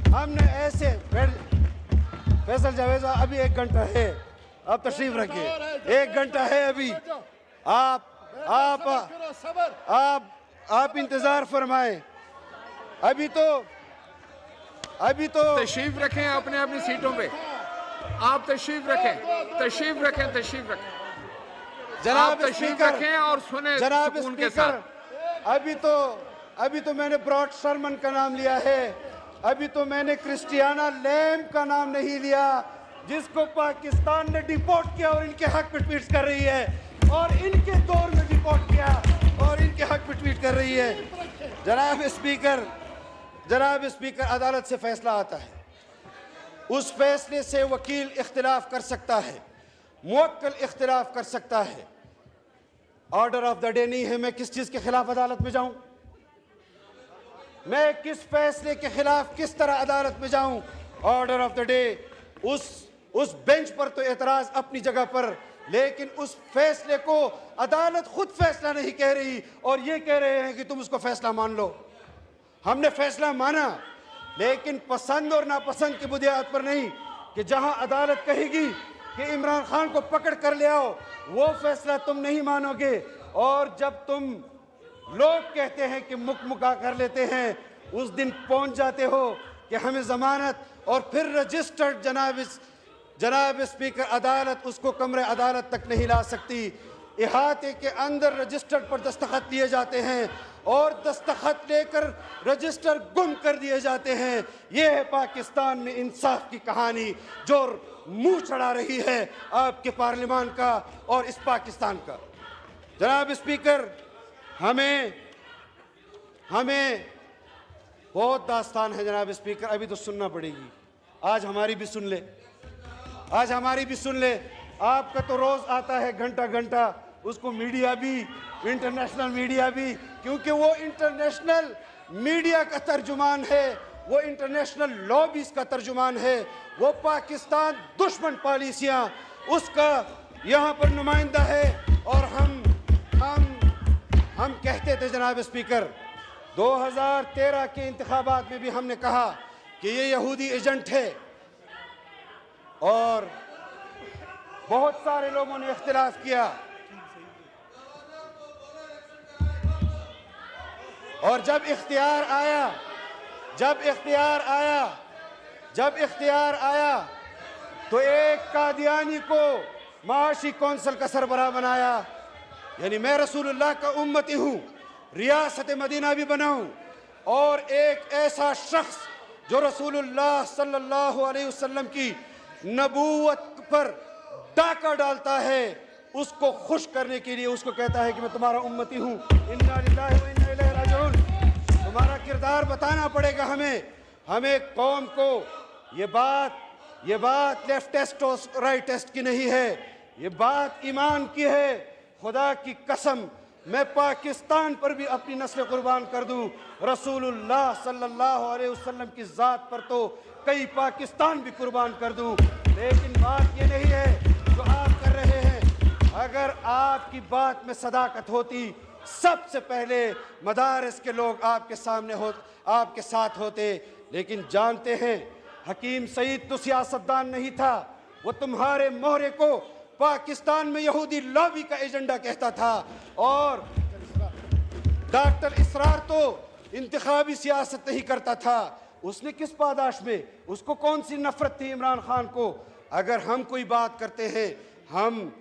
हमने ऐसे फैसल जावेद साहब, अभी 1 घंटा है, आप तशरीफ रखिए, 1 घंटा है अभी। आप इंतजार फरमाएं। अभी तो तशरीफ रखें अपने अपनी सीटों पे, आप तशरीफ रखें। जनाब तशरीफ स्पीकर, रखें और सुने जनाब सुकून के स्पीकर, साथ। अभी तो मैंने ब्रॉड शर्मन का नाम लिया है, अभी तो मैंने क्रिस्टियाना लैम्ब का नाम नहीं लिया, जिसको पाकिस्तान ने डिपोर्ट किया और इनके हक में ट्वीट कर रही है, और इनके दौर में डिपोर्ट किया और इनके हक में ट्वीट कर रही है। जनाब स्पीकर, अदालत से फैसला आता है, उस फैसले से वकील इख्तिलाफ कर सकता है, मुवक्किल इख्तिलाफ कर सकता है। ऑर्डर ऑफ द डे नहीं है, मैं किस चीज के खिलाफ अदालत में जाऊं, मैं किस फैसले के खिलाफ किस तरह अदालत में जाऊं। ऑर्डर ऑफ द डे, उस बेंच पर तो एतराज अपनी जगह पर, लेकिन उस फैसले को अदालत खुद फैसला नहीं कह रही और ये कह रहे हैं कि तुम उसको फैसला मान लो। हमने फैसला माना, लेकिन पसंद और नापसंद की बुनियाद पर नहीं, कि जहां अदालत कहेगी कि इमरान खान को पकड़ कर ले आओ, वो फैसला तुम नहीं मानोगे। और जब तुम लोग कहते हैं कि मुका कर लेते हैं, उस दिन पहुंच जाते हो कि हमें जमानत, और फिर रजिस्टर्ड जनाब स्पीकर अदालत उसको कमरे अदालत तक नहीं ला सकती। इहाते के अंदर रजिस्टर पर दस्तखत लिए जाते हैं और दस्तखत लेकर रजिस्टर गुम कर दिए जाते हैं। यह है पाकिस्तान में इंसाफ की कहानी, जो मुंह चढ़ा रही है आपके पार्लियामान का और इस पाकिस्तान का। जनाब स्पीकर, हमें बहुत दास्तान है जनाब स्पीकर, अभी तो सुनना पड़ेगी। आज हमारी भी सुन ले। आपका तो रोज आता है घंटा, उसको मीडिया भी, इंटरनेशनल मीडिया भी, क्योंकि वो इंटरनेशनल मीडिया का तर्जुमान है, वो इंटरनेशनल लॉबीज का तर्जुमान है, वो पाकिस्तान दुश्मन पॉलिसियां उसका यहाँ पर नुमाइंदा है। और हम कहते थे जनाब स्पीकर, 2013 के इंतखाबात में भी हमने कहा कि ये यहूदी एजेंट है, और बहुत सारे लोगों ने इख्तिलाफ किया, और जब इख्तियार आया तो एक कादियानी को माशी कौंसिल का सरबराह बनाया। यानी मैं रसूलुल्लाह का उम्मती हूँ, रियासत मदीना भी बनाऊं, और एक ऐसा शख्स जो रसूलुल्लाह सल्लल्लाहु अलैहि वसल्लम की नबूवत पर डाका डालता है, उसको खुश करने के लिए उसको कहता है कि मैं तुम्हारा उम्मती हूँ, इन्ना लिल्लाहि व इन्ना इलैहि राजिऊन। तुम्हारा किरदार बताना पड़ेगा हमें कौम को। ये बात लेफ्ट टेस्ट और राइट टेस्ट की नहीं है, ये बात ईमान की है। खुदा की कसम, मैं पाकिस्तान पर भी अपनी नस्ल कुर्बान कर दूं, रसूलुल्लाह सल्लल्लाहु अलैहि वसल्लम की ज़ात पर तो कई पाकिस्तान भी कुर्बान कर दूं। लेकिन बात ये नहीं है जो आप कर रहे हैं। अगर आपकी बात में सदाकत होती, सबसे पहले मदारिस के लोग आपके साथ होते। लेकिन जानते हैं, हकीम सईद तो सियासतदान नहीं था, वो तुम्हारे मोहरे को पाकिस्तान में यहूदी लॉबी का एजेंडा कहता था। और डॉक्टर इसरार तो इंतखाबी सियासत नहीं करता था। उसने किस पादाश में, उसको कौन सी नफरत थी इमरान खान को? अगर हम कोई बात करते हैं, हम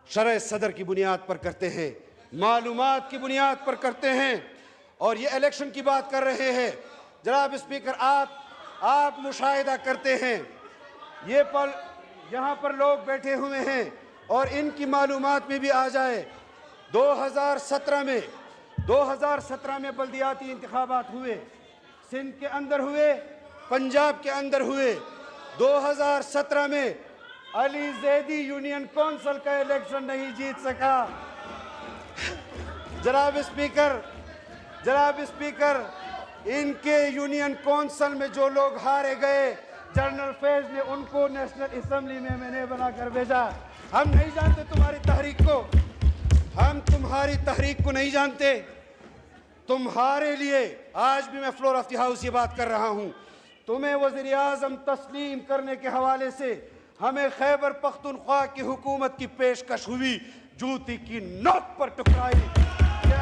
शरअ सदर की बुनियाद पर करते हैं, मालूमात की बुनियाद पर करते हैं। और ये इलेक्शन की बात कर रहे हैं जनाब स्पीकर, आप मुशाहिदा करते हैं, ये पल यहाँ पर लोग बैठे हुए हैं और इनकी मालूमात में भी आ जाए। 2017 में बल्दियाती इंतखाबात हुए, सिंध के अंदर हुए, पंजाब के अंदर हुए। 2017 में अली जैदी यूनियन कौंसिल का इलेक्शन नहीं जीत सका। जनाब स्पीकर, इनके यूनियन कौंसिल में जो लोग हारे गए, जनरल फैज ने उनको नेशनल असेंबली में मैंने बनाकर भेजा। हम नहीं जानते तुम्हारी तहरीक को नहीं जानते। तुम्हारे लिए आज भी मैं फ्लोर ऑफ द हाउस ये बात कर रहा हूं, तुम्हें वज़ीर आज़म तस्लीम करने के हवाले से हमें खैबर पख्तूनख्वा की हुकूमत की पेशकश हुई, जूती की नोक पर टकराई कि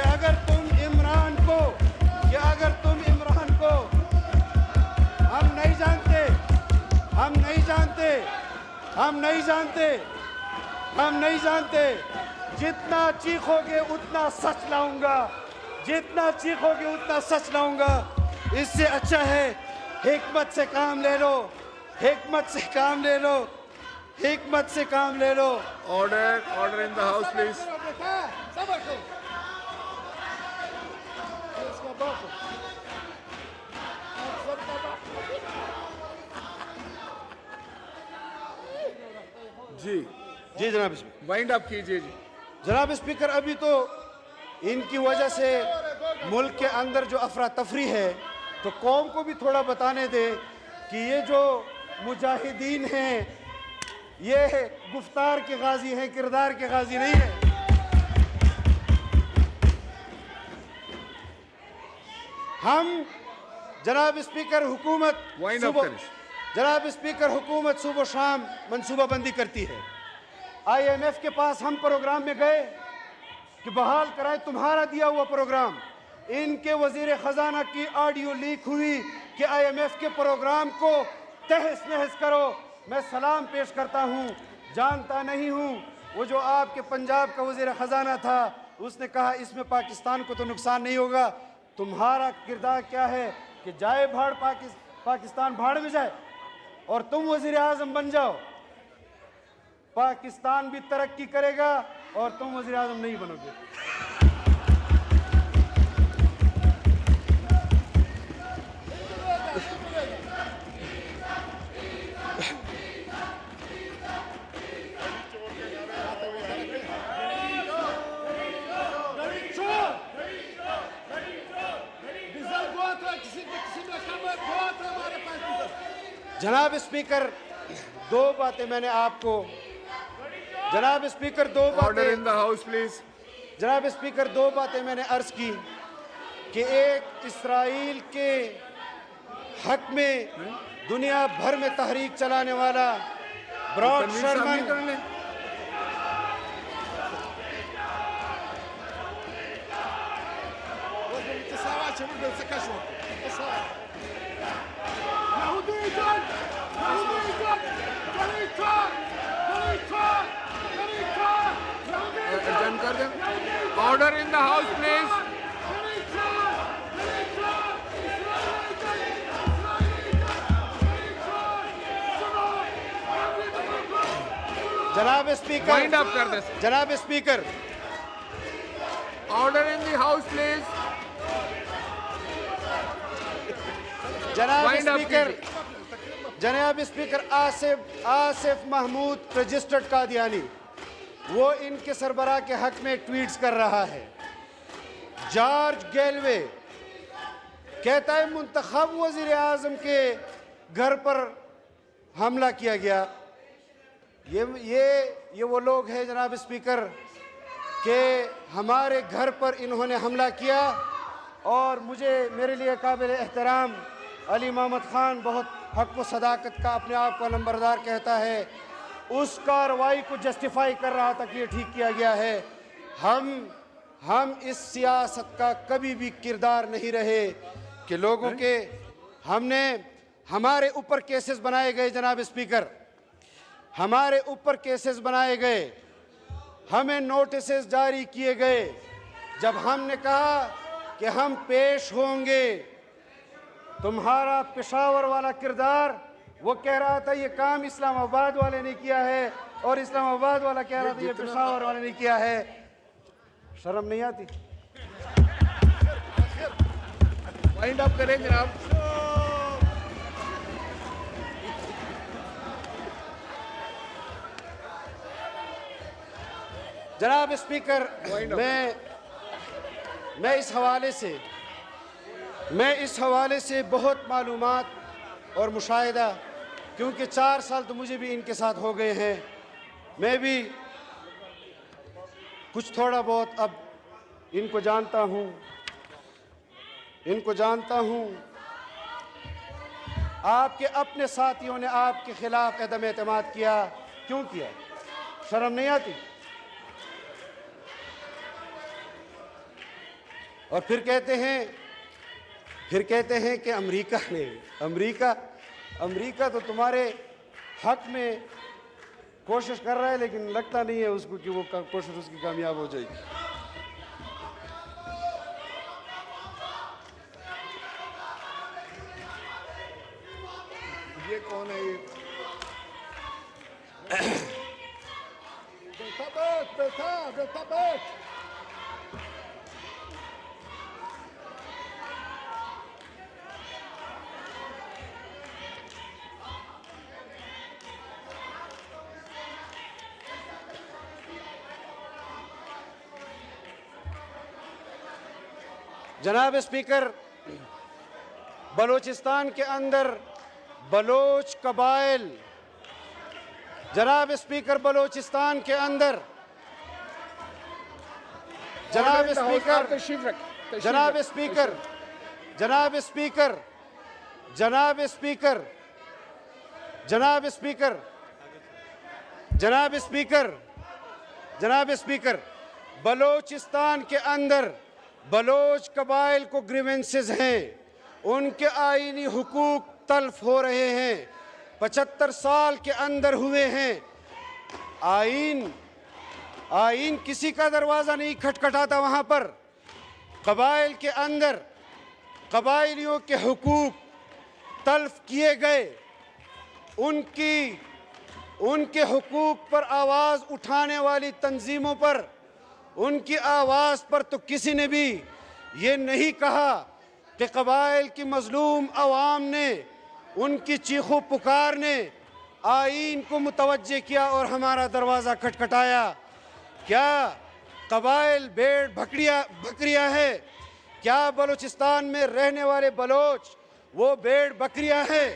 अगर तुम इमरान को हम नहीं जानते, जितना चीखोगे उतना सच लाऊंगा, इससे अच्छा है हिकमत से काम ले लो। Order in the house, please. जी जी जनाब स्पीकर। वाइंड अप कीजिए जी। जनाब स्पीकर, अभी तो इनकी वजह से मुल्क के अंदर जो अफरा तफरी है, तो कौम को भी थोड़ा बताने दे कि ये जो मुजाहिदीन हैं ये गुफ्तार के गाजी हैं, किरदार के गाजी नहीं है। हम जनाब स्पीकर हुकूमत सुबह शाम मंसूबाबंदी करती है। IMF के पास हम प्रोग्राम में गए कि बहाल कराए तुम्हारा दिया हुआ प्रोग्राम। इनके वजीर खजाना की ऑडियो लीक हुई कि IMF के प्रोग्राम को तहस नहस करो। मैं सलाम पेश करता हूँ, जानता नहीं हूँ, वो जो आपके पंजाब का वजीर खजाना था उसने कहा इसमें पाकिस्तान को तो नुकसान नहीं होगा। तुम्हारा किरदार क्या है कि जाए भाड़ पाकिस्तान भाड़ में जाए और तुम वजीर आज़म बन जाओ। पाकिस्तान भी तरक्की करेगा और तुम वजीर आज़म नहीं बनोगे। जनाब स्पीकर, दो बातें मैंने आपको Order in the house, please. जनाब स्पीकर, दो बातें मैंने अर्ज की कि एक इसराइल के हक में दुनिया भर में तहरीक चलाने वाला Brad Sherman Order in the house, please. जनाब स्पीकर, Wind up कर दे। जनाब speaker, Order in the house, please. जनाब स्पीकर आसिफ महमूद रजिस्टर्ड कादियानी वो इनके सरबराह के हक में ट्वीट्स कर रहा है। जॉर्ज गेलवे कहता है मुंतखब वजीर आज़म के घर पर हमला किया गया। ये वो लोग हैं जनाब स्पीकर कि हमारे घर पर इन्होंने हमला किया और मेरे लिए काबिल एहतराम अली मोहम्मद खान बहुत हक व सदाकत का अपने आप को नंबरदार कहता है, उस कार्रवाई को जस्टिफाई कर रहा था कि ये ठीक किया गया है। हम इस सियासत का कभी भी किरदार नहीं रहे कि लोगों के हमारे ऊपर केसेस बनाए गए। जनाब स्पीकर, हमारे ऊपर केसेस बनाए गए, हमें नोटिसेस जारी किए गए। जब हमने कहा कि हम पेश होंगे, तुम्हारा पेशावर वाला किरदार वो कह रहा था ये काम इस्लामाबाद वाले ने किया है और इस्लामाबाद वाला कह रहा था ये पेशावर वाले ने किया है। शर्म नहीं आती? वाइंड अप करें जनाब। जनाब स्पीकर, मैं इस हवाले से बहुत मालूमात और मुशाहिदा, क्योंकि 4 साल तो मुझे भी इनके साथ हो गए हैं, मैं भी कुछ थोड़ा बहुत अब इनको जानता हूँ। इनको जानता हूं। आपके अपने साथियों ने आपके खिलाफ अदम एतमाद किया, क्यों किया? शर्म नहीं आती? और फिर कहते हैं कि अमेरिका तो तुम्हारे हक में कोशिश कर रहा है, लेकिन लगता नहीं है उसको कि वो कोशिश उसकी कामयाब हो जाएगी। ये कौन है? ये बेटा बैठ। जनाब स्पीकर, बलूचिस्तान के अंदर बलोच कबाइल, जनाब स्पीकर, बलूचिस्तान के अंदर, जनाब स्पीकर, जनाब स्पीकर, जनाब स्पीकर, जनाब स्पीकर, जनाब स्पीकर, जनाब स्पीकर, जनाब स्पीकर, बलूचिस्तान के अंदर बलोच कबाइल को ग्रीवेंसेस हैं, उनके आईनी हुकूक तल्फ हो रहे हैं, 75 साल के अंदर हुए हैं। आईन किसी का दरवाज़ा नहीं खटखटाता। वहाँ पर कबाइल के अंदर कबाइलियों के हुकूक तल्फ किए गए। उनके हुकूक पर आवाज़ उठाने वाली तंजीमों पर, उनकी आवाज़ पर तो किसी ने भी ये नहीं कहा कि कबाइल की मजलूम अवाम ने उनकी चीखों पुकार ने आईन को मुतवज्जे किया और हमारा दरवाज़ा खटखटाया। क्या कबाइल भेड़ बकरियां है? क्या बलूचिस्तान में रहने वाले बलोच वो भेड़ बकरियां हैं?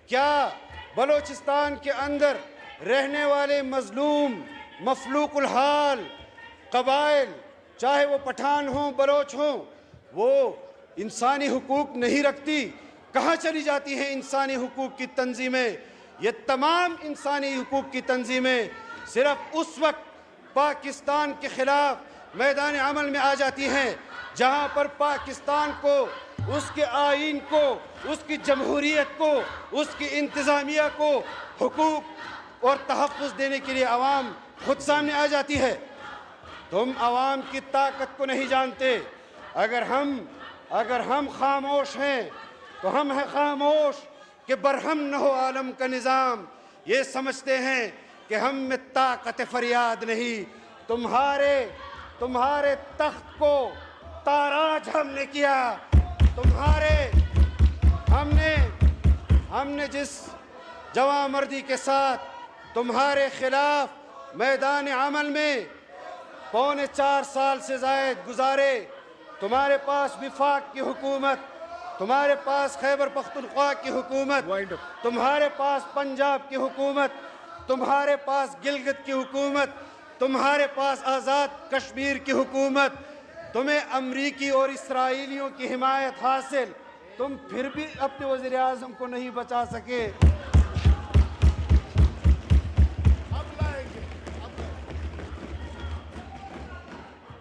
क्या बलूचिस्तान के अंदर रहने वाले मजलूम मफलूकुल हाल कबाइल, चाहे वो पठान हों बलोच हों, वो इंसानी हुकूक नहीं रखती? कहाँ चली जाती हैं इंसानी हुकूक की तंजीमें? ये तमाम इंसानी हुकूक की तंजीमें सिर्फ उस वक्त पाकिस्तान के खिलाफ मैदान अमल में आ जाती हैं जहाँ पर पाकिस्तान को, उसके आईन को, उसकी जमहूरियत को, उसकी इंतज़ामिया को हुकूक और तहफ़्फ़ुज़ देने के लिए आवाम खुद सामने आ जाती है। तुम आवाम की ताकत को नहीं जानते। अगर हम खामोश हैं तो हम हैं खामोश कि बरहम न हो आलम का निज़ाम। ये समझते हैं कि हम में ताकत फरियाद नहीं। तुम्हारे तख्त को ताराज हमने किया। हमने जिस जवामर्दी के साथ तुम्हारे खिलाफ मैदान अमल में 4.25 साल से ज़ायद गुजारे, तुम्हारे पास विफाक की हुकूमत, तुम्हारे पास खैबर पख्तूनख्वा की हुकूमत, तुम्हारे पास पंजाब की हुकूमत, तुम्हारे पास गिलगित की हुकूमत, तुम्हारे पास आज़ाद कश्मीर की हुकूमत, तुम्हें अमरीकी और इसराइलियों की हिमायत हासिल, तुम फिर भी अपने वज़ीर आज़म को नहीं बचा सके।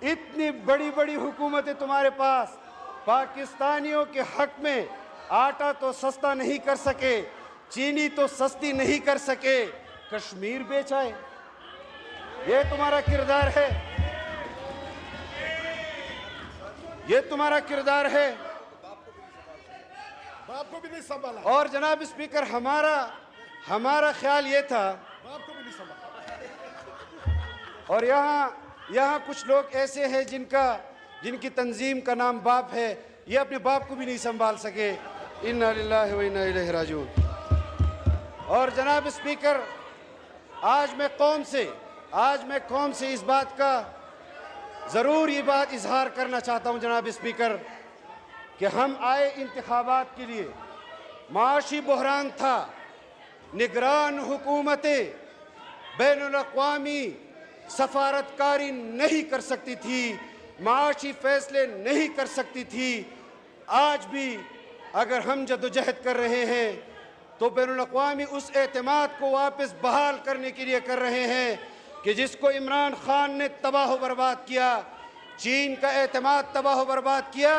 इतनी बड़ी बड़ी हुकूमतें तुम्हारे पास, पाकिस्तानियों के हक में आटा तो सस्ता नहीं कर सके, चीनी तो सस्ती नहीं कर सके, कश्मीर बेचाए। ये तुम्हारा किरदार है, ये तुम्हारा किरदार है। बाप को भी नहीं संभाला। और जनाब स्पीकर, हमारा ख्याल ये था, बाप को भी नहीं संभाला। और यहाँ कुछ लोग ऐसे हैं जिनकी तंजीम का नाम बाप है, ये अपने बाप को भी नहीं संभाल सके। इन्ना लिल्लाहि व इन्ना इलैहि राजिऊन। और जनाब स्पीकर, आज मैं कौम से इस बात का ज़रूर ये बात इजहार करना चाहता हूँ जनाब स्पीकर, कि हम आए इंतखाबात के लिए, माशी बहरान था, निगरान हुकूमतें बैनुल अक़वामी सफारतकारी नहीं कर सकती थी, माशी फैसले नहीं कर सकती थी। आज भी अगर हम जदोजहद कर रहे हैं तो बैनुल-अक़वामी उस एतमाद को वापस बहाल करने के लिए कर रहे हैं कि जिसको इमरान खान ने तबाह बर्बाद किया। चीन का एतमाद तबाह बर्बाद किया,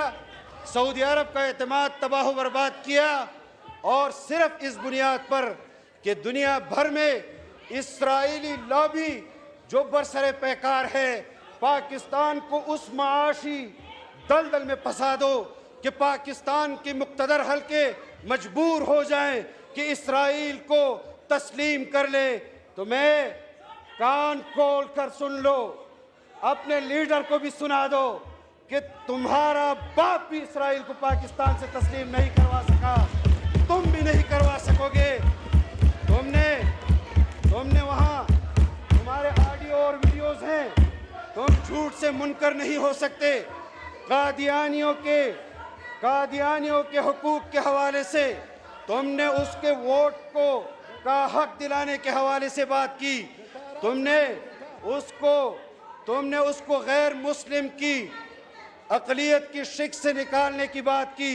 सऊदी अरब का एतमाद तबाह बर्बाद किया, और सिर्फ इस बुनियाद पर कि दुनिया भर में इस्राएली लॉबी जो बरसरे पैकार है, पाकिस्तान को उस माशी दलदल में फंसा दो कि पाकिस्तान के मुक़्तदर हल्के मजबूर हो जाएं कि इस्राएल को तस्लीम कर ले। तो मैं कान खोल कर सुन लो, अपने लीडर को भी सुना दो कि तुम्हारा बाप भी इस्राएल को पाकिस्तान से तस्लीम नहीं करवा सका, तुम भी नहीं करवा सकोगे। तुमने वहाँ तुम्हारे ऑडियो और वीडियोस हैं, तुम झूठ से मुनकर नहीं हो सकते। कादियानियों के हुकूक के हवाले से तुमने उसके वोट का हक दिलाने के हवाले से बात की, तुमने उसको गैर मुस्लिम की अक़लियत की शिक से निकालने की बात की।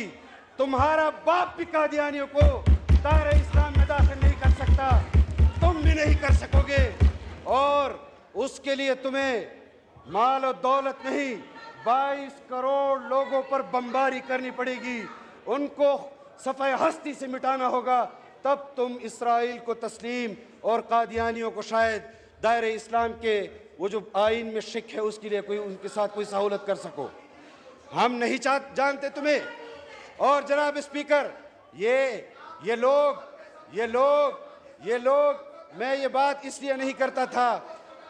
तुम्हारा बाप भी कादियानियों को दायरे इस्लाम में दाखिल नहीं कर सकता, तुम भी नहीं कर सकोगे। और उसके लिए तुम्हें माल और दौलत नहीं, 22 करोड़ लोगों पर बमबारी करनी पड़ेगी, उनको सफ़े हस्ती से मिटाना होगा, तब तुम इस्राएल को तस्लीम और कादियानियों को शायद दायरे इस्लाम के वो जो आइन में शिक है उसके लिए उनके साथ कोई सहूलत कर सको। हम नहीं जानते तुम्हें। और जनाब स्पीकर, ये लोग मैं ये बात इसलिए नहीं करता था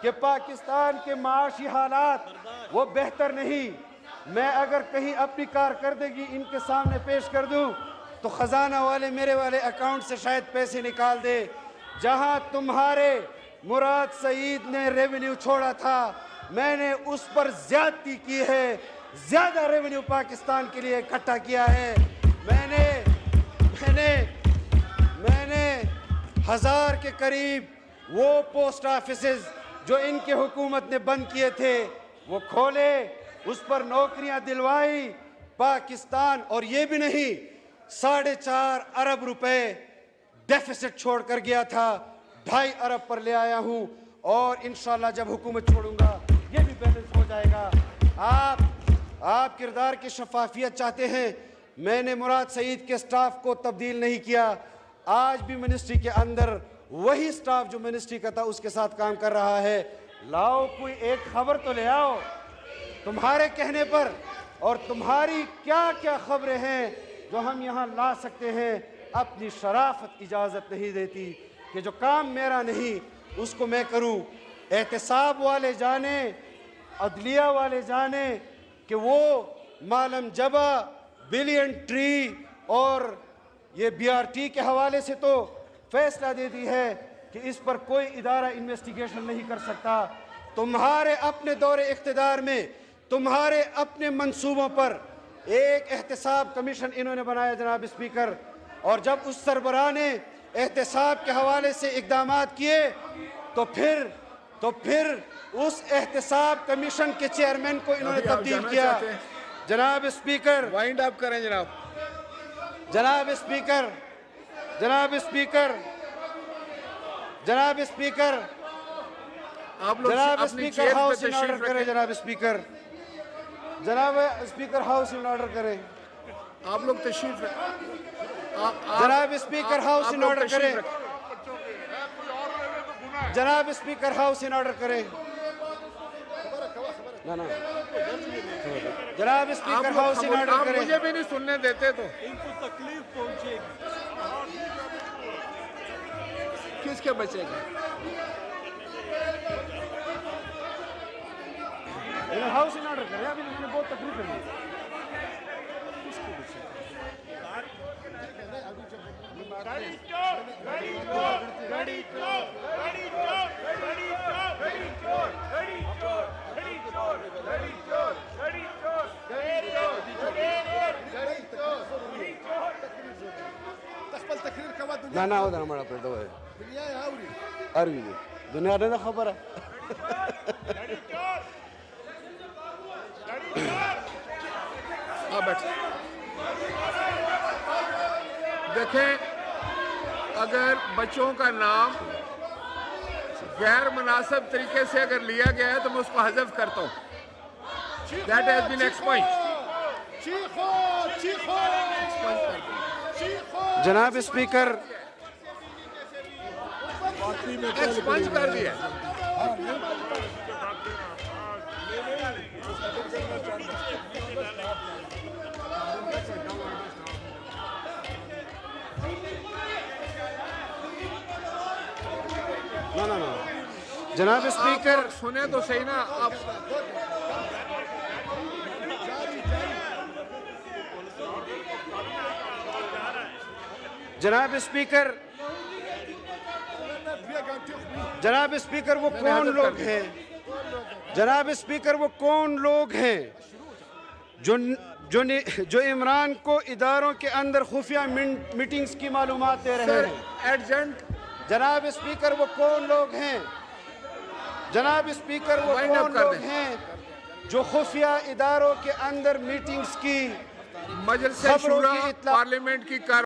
कि पाकिस्तान के माशी हालात वो बेहतर नहीं। मैं अगर कहीं अपनी कारकर्दगी इनके सामने पेश कर दूं तो ख़जाना वाले मेरे वाले अकाउंट से शायद पैसे निकाल दे। जहां तुम्हारे मुराद सईद ने रेवेन्यू छोड़ा था, मैंने उस पर ज्यादती की है, ज्यादा रेवेन्यू पाकिस्तान के लिए इकट्ठा किया है। मैंने 1000 के करीब वो पोस्ट ऑफिसेज जो इनके हुकूमत ने बंद किए थे वो खोले, उस पर नौकरियां दिलवाई पाकिस्तान। और ये भी नहीं, 4.5 अरब रुपए डेफिसिट छोड़ कर गया था, 2.5 अरब पर ले आया हूं, और इंशाल्लाह जब हुकूमत छोड़ूंगा ये भी बैलेंस हो जाएगा। आप किरदार की शफाफियत चाहते हैं, मैंने मुराद सईद के स्टाफ को तब्दील नहीं किया। आज भी मिनिस्ट्री के अंदर वही स्टाफ जो मिनिस्ट्री का था उसके साथ काम कर रहा है। लाओ कोई एक खबर तो ले आओ तुम्हारे कहने पर, और तुम्हारी क्या क्या खबरें हैं जो हम यहाँ ला सकते हैं। अपनी शराफत इजाज़त नहीं देती कि जो काम मेरा नहीं उसको मैं करूँ। एहतसाब वाले जाने, अदलिया वाले जाने कि वो मालम जबा, बिलियन ट्री और ये BRT के हवाले से तो फैसला देती है कि इस पर कोई इदारा इन्वेस्टिगेशन नहीं कर सकता। तुम्हारे अपने दौरे इख्तिदार में तुम्हारे अपने मंसूबों पर एक एहतसाब कमीशन इन्होंने बनाया जनाब स्पीकर, और जब उस सरबराह ने एहतसाब के हवाले से इक़दामात किए तो फिर उस एहतसाब कमीशन के चेयरमैन को इन्होंने तब्दील किया। जनाब स्पीकर, वाइंड अप करें जनाब। जनाब स्पीकर, आप लोग जनाब अपनी स्पीकर चेयर पे हाउस इन तशरीफ ऑर्डर करें। रखें। जनाब स्पीकर हाउस इन ऑर्डर करें। आप लोग तशरीफ रखें। जनाब स्पीकर हाउस इन ऑर्डर करें। जनाब स्पीकर हाउस इन ऑर्डर करें। ना जनाब स्पीकर हाउस इन ऑर्डर करें। मुझे भी नहीं सुनने देते तो इनको तकलीफ पहुंचेगी। किसके बचेगा? हाउस इन ऑर्डर करें। अभी मैंने बहुत तकलीफ है। ना होता हमारा पेटो है अरबी दुनिया ने ना खबर है। बैठ देखें, अगर बच्चों का नाम गैर मुनासिब तरीके से अगर लिया गया है तो मैं उसको हज़फ करता हूँ। That has been expunged. जनाब स्पीकर, एक्सपंज कर दिया। ना जनाब स्पीकर, आप सुने तो सही ना आप। जनाब स्पीकर, जनाब स्पीकर वो कौन लोग हैं? जनाब स्पीकर वो कौन लोग हैं जो इमरान को इदारों के अंदर खुफिया मीटिंग्स की मालूमात दे रहे हैं? एजेंट, जनाब स्पीकर वो कौन लोग हैं? जनाब स्पीकर वो Wind up कौन कर लोग दें। हैं जो खुफिया इदारों के अंदर मीटिंग्स की मजलिस खबरों शूरा की इत्तला- पार्लियामेंट की